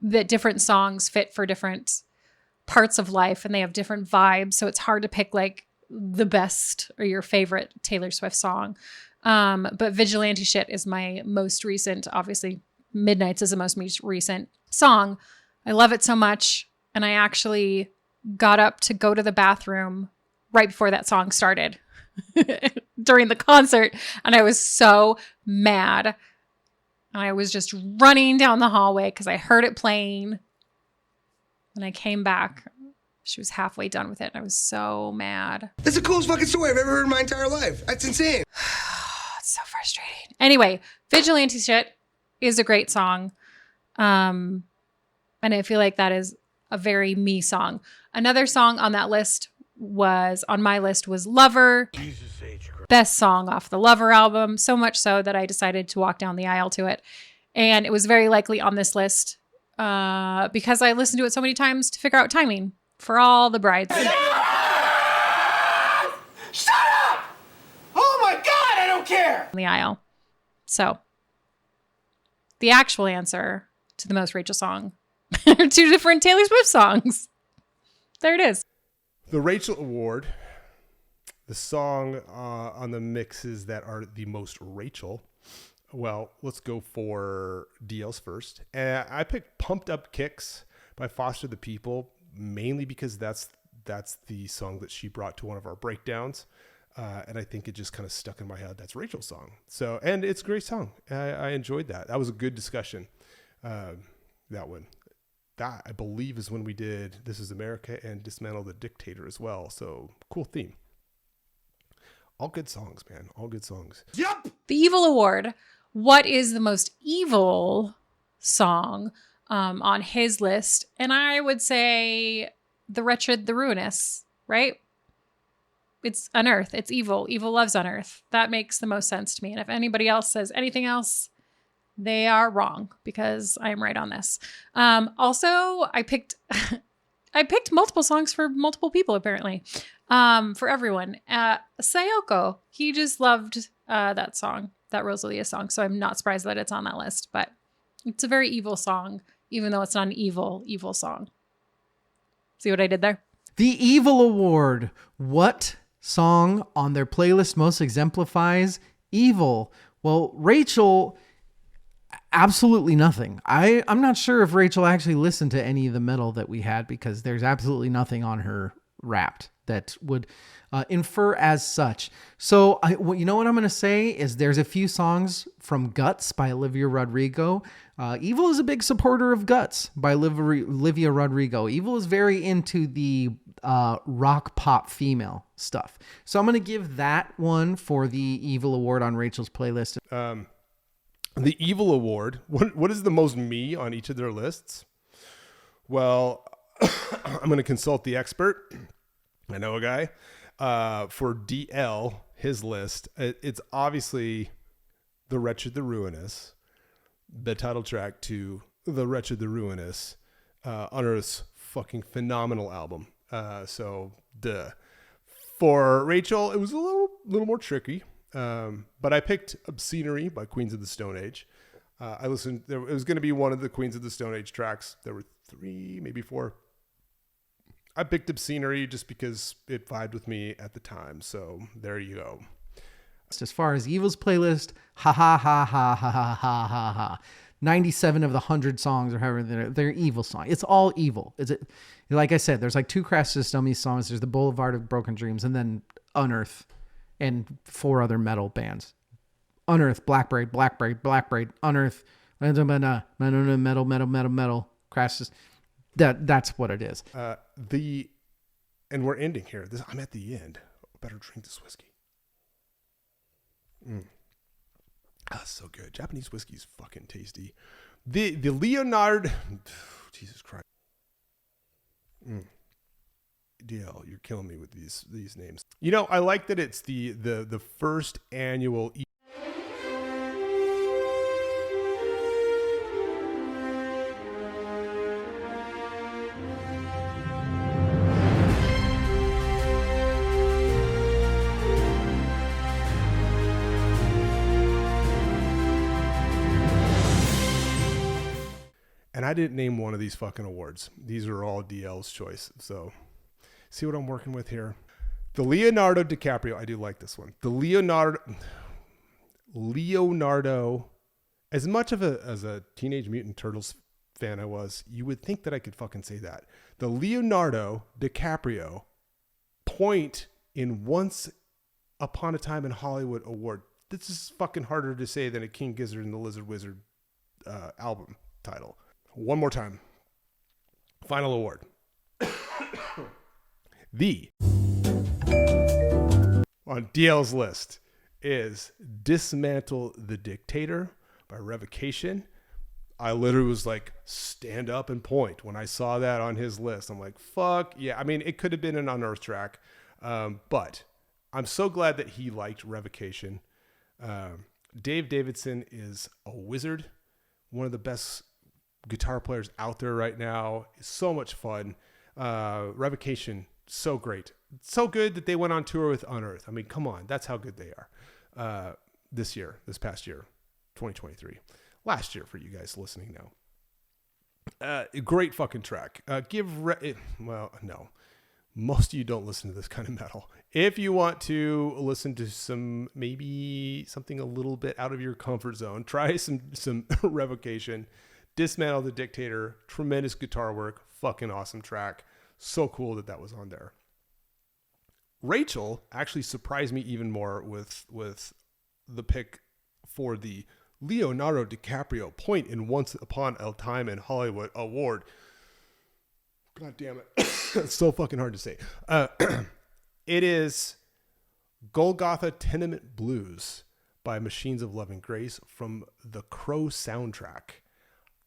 [SPEAKER 2] that different songs fit for different parts of life and they have different vibes. So it's hard to pick like the best or your favorite Taylor Swift song. But Vigilante Shit is my most recent. Obviously, Midnights is the most recent song. I love it so much. And I actually got up to go to the bathroom right before that song started during the concert. And I was so mad. And I was just running down the hallway because I heard it playing. And I came back. She was halfway done with it. And I was so mad.
[SPEAKER 7] That's the coolest fucking story I've ever heard in my entire life. That's insane.
[SPEAKER 2] It's so frustrating. Anyway, Vigilante Shit is a great song. And I feel like that is a very me song. Another song on that list was Lover. Best song off the Lover album. So much so that I decided to walk down the aisle to it. And it was very likely on this list because I listened to it so many times to figure out timing for all the brides.
[SPEAKER 7] Shut up! Oh my God, I don't care!
[SPEAKER 2] On the aisle. So the actual answer to the most Rachel song are two different Taylor Swift songs. There it is.
[SPEAKER 1] The Rachel Award, the song on the mixes that are the most Rachel. Well, let's go for DLs first. I picked Pumped Up Kicks by Foster the People, mainly because that's the song that she brought to one of our breakdowns. And I think it just kind of stuck in my head. That's Rachel's song. So, and it's a great song. I enjoyed that. That was a good discussion. That one. That, I believe, is when we did This Is America and Dismantle the Dictator as well. So, cool theme. All good songs, man. All good songs.
[SPEAKER 7] Yep!
[SPEAKER 2] The Evil Award. What is the most evil song on his list? And I would say The Wretched, the Ruinous, right? It's Unearth. It's evil. Evil loves Unearth. That makes the most sense to me. And if anybody else says anything else, they are wrong because I am right on this. Also, I picked multiple songs for multiple people, apparently, for everyone. Sayoko, he just loved that song, that Rosalia song. So I'm not surprised that it's on that list, but it's a very evil song, even though it's not an evil song. See what I did there?
[SPEAKER 3] The Evil Award. What song on their playlist most exemplifies evil? Well, Rachel, absolutely nothing. I'm not sure if Rachel actually listened to any of the metal that we had because there's absolutely nothing on her Wrapped that would infer as such. So you know what I'm going to say is there's a few songs from Guts by Olivia Rodrigo. Evil is a big supporter of Guts by Olivia Rodrigo. Evil is very into the rock pop female stuff. So I'm going to give that one for the Evil Award on Rachel's playlist.
[SPEAKER 1] The Evil Award. What is the most me on each of their lists? Well, I'm going to consult the expert. I know a guy. For DL, his list, it's obviously The Wretched, the Ruinous, the title track to The Wretched, the Ruinous, Unearth's fucking phenomenal album. So for Rachel, it was a little more tricky. But I picked Obscenery by Queens of the Stone Age. I listened, it was going to be one of the Queens of the Stone Age tracks. There were 3, maybe 4. I picked Obscenery just because it vibed with me at the time. So there you go.
[SPEAKER 3] As far as Evil's playlist, ha ha ha ha ha ha ha ha ha. 97 of the 100 songs or however they're evil songs. It's all evil. Like I said, there's like 2 Crash Test Dummies songs. There's the Boulevard of Broken Dreams and then Unearth and 4 other metal bands. Unearth, Blackbraid, Unearth, metal, Crash Test. That's what it is.
[SPEAKER 1] And we're ending here. I'm at the end. Better drink this whiskey. So good. Japanese whiskey is fucking tasty. The Leonard, Jesus Christ. DL, you're killing me with these names. You know, I like that it's the first annual. And I didn't name one of these fucking awards. These are all DL's choice. So, see what I'm working with here? The Leonardo DiCaprio. I do like this one. The Leonardo. As much of as a Teenage Mutant Turtles fan I was, you would think that I could fucking say that. The Leonardo DiCaprio Point in Once Upon a Time in Hollywood award. This is fucking harder to say than a King Gizzard and the Lizard Wizard album title. One more time. Final award. The on DL's list is Dismantle the Dictator by Revocation. I literally was like, stand up and point when I saw that on his list. I'm like, fuck yeah. I mean, it could have been an Unearthed track, but I'm so glad that he liked Revocation. Dave Davidson is a wizard, one of the best guitar players out there right now. It's so much fun. Revocation, so great. So good that they went on tour with Unearthed. I mean, come on. That's how good they are. This past year, 2023. Last year for you guys listening now. Great fucking track. Well, no. Most of you don't listen to this kind of metal. If you want to listen to maybe something a little bit out of your comfort zone, try some Revocation. Dismantle the Dictator, tremendous guitar work, fucking awesome track. So cool that was on there. Rachel actually surprised me even more with the pick for the Leonardo DiCaprio Point in Once Upon a Time in Hollywood award. God damn it. It's so fucking hard to say. It is Golgotha Tenement Blues by Machines of Love and Grace from the Crow soundtrack.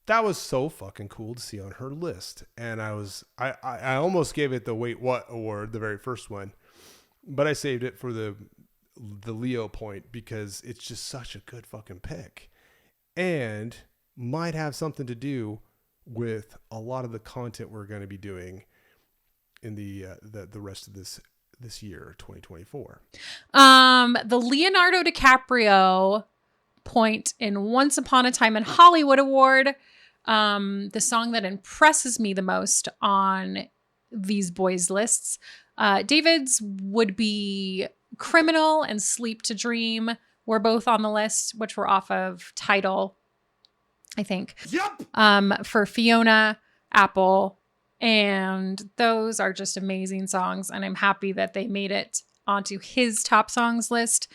[SPEAKER 1] That was so fucking cool to see on her list. And I almost gave it the Wait What award, the very first one, but I saved it for the Leo Point because it's just such a good fucking pick and might have something to do with a lot of the content we're going to be doing in the rest of this year, 2024.
[SPEAKER 2] The Leonardo DiCaprio Point in Once Upon a Time in Hollywood award. The song that impresses me the most on these boys' lists. David's would be Criminal and Sleep to Dream were both on the list, which were off of Tidal, I think. Yep. For Fiona Apple. And those are just amazing songs. And I'm happy that they made it onto his top songs list.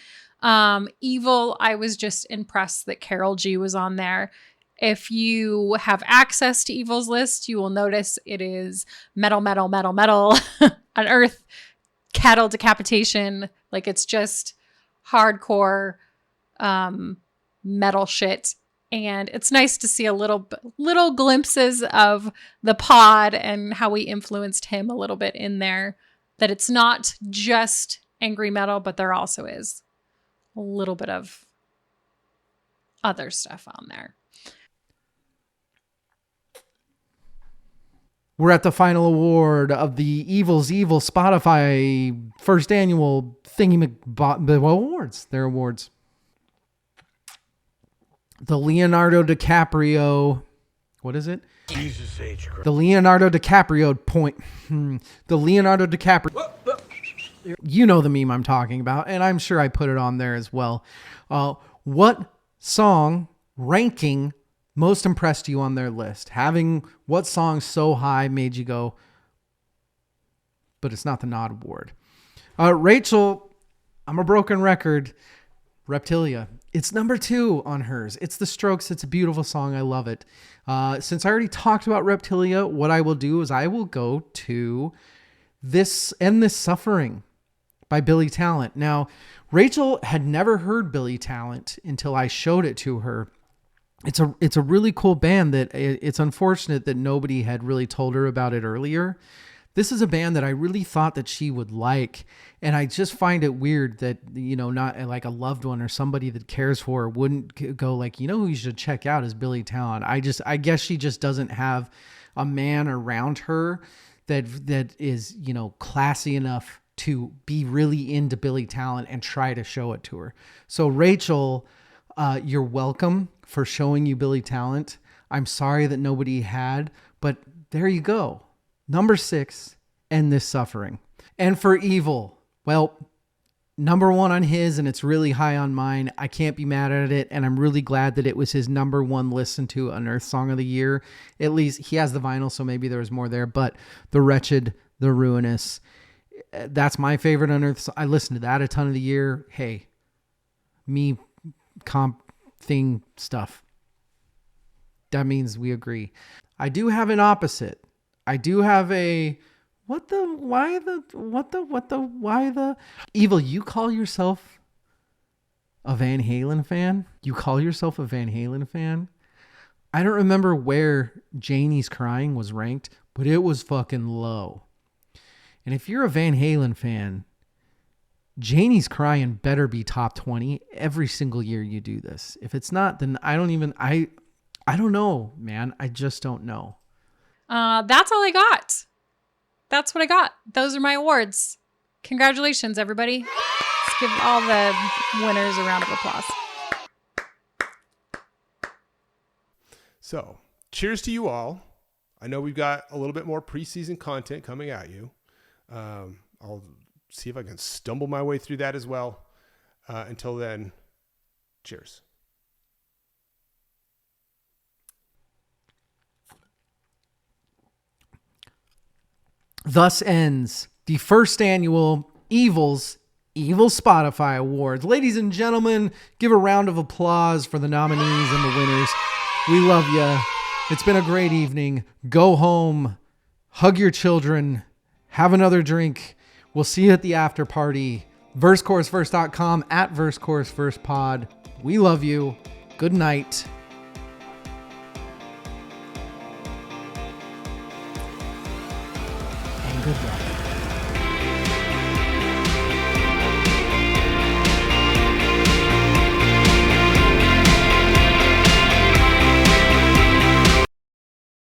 [SPEAKER 2] Evil, I was just impressed that Carol G was on there. If you have access to Evil's list, you will notice it is metal, metal, metal, metal, Unearthed, cattle decapitation. Like it's just hardcore metal shit. And it's nice to see a little glimpses of the pod and how we influenced him a little bit in there. That it's not just angry metal, but there also is a little bit of other stuff on there.
[SPEAKER 3] We're at the final award of the Evil's Evil Spotify first annual awards. Their awards. The Leonardo DiCaprio. What is it?
[SPEAKER 4] Jesus H. Christ.
[SPEAKER 3] The Leonardo DiCaprio Point. The Leonardo DiCaprio. You know the meme I'm talking about, and I'm sure I put it on there as well. What song ranking most impressed you on their list? What song so high made you go, but it's not the Nod Award? Rachel, I'm a broken record. Reptilia. It's number 2 on hers. It's The Strokes. It's a beautiful song. I love it. Since I already talked about Reptilia, what I will do is I will go to End This Suffering by Billy Talent. Now, Rachel had never heard Billy Talent until I showed it to her. It's a really cool band that it's unfortunate that nobody had really told her about it earlier. This is a band that I really thought that she would like. And I just find it weird that, you know, not like a loved one or somebody that cares for her wouldn't go like, you know, who you should check out is Billy Talent. I guess she just doesn't have a man around her that is, you know, classy enough to be really into Billy Talent and try to show it to her. So Rachel, you're welcome for showing you Billy Talent. I'm sorry that nobody had, but there you go. Number 6, End This Suffering. And for Evil, well, number 1 on his, and it's really high on mine. I can't be mad at it, and I'm really glad that it was his number 1 listen to Unearthed Song of the Year. At least he has the vinyl, so maybe there was more there, but The Wretched, The Ruinous, that's my favorite Unearthed. I listened to that a ton of the year. Hey, me comp thing stuff. That means we agree. I do have an opposite. I do have a why the Evil, you call yourself a Van Halen fan? You call yourself a Van Halen fan? I don't remember where Janie's Crying was ranked, but it was fucking low. And if you're a Van Halen fan, Janie's Crying better be top 20 every single year you do this. If it's not, then I don't know, man. I just don't know.
[SPEAKER 2] That's all I got. That's what I got. Those are my awards. Congratulations, everybody. Let's give all the winners a round of applause.
[SPEAKER 1] So, cheers to you all. I know we've got a little bit more preseason content coming at you. I'll see if I can stumble my way through that as well. Until then, cheers.
[SPEAKER 3] Thus ends the first annual Evil Spotify Awards. Ladies and gentlemen, give a round of applause for the nominees and the winners. We love you. It's been a great evening. Go home, hug your children, have another drink. We'll see you at the after party. VerseChorusFirst.com at VerseChorusFirstPod. We love you. Good night. And goodbye.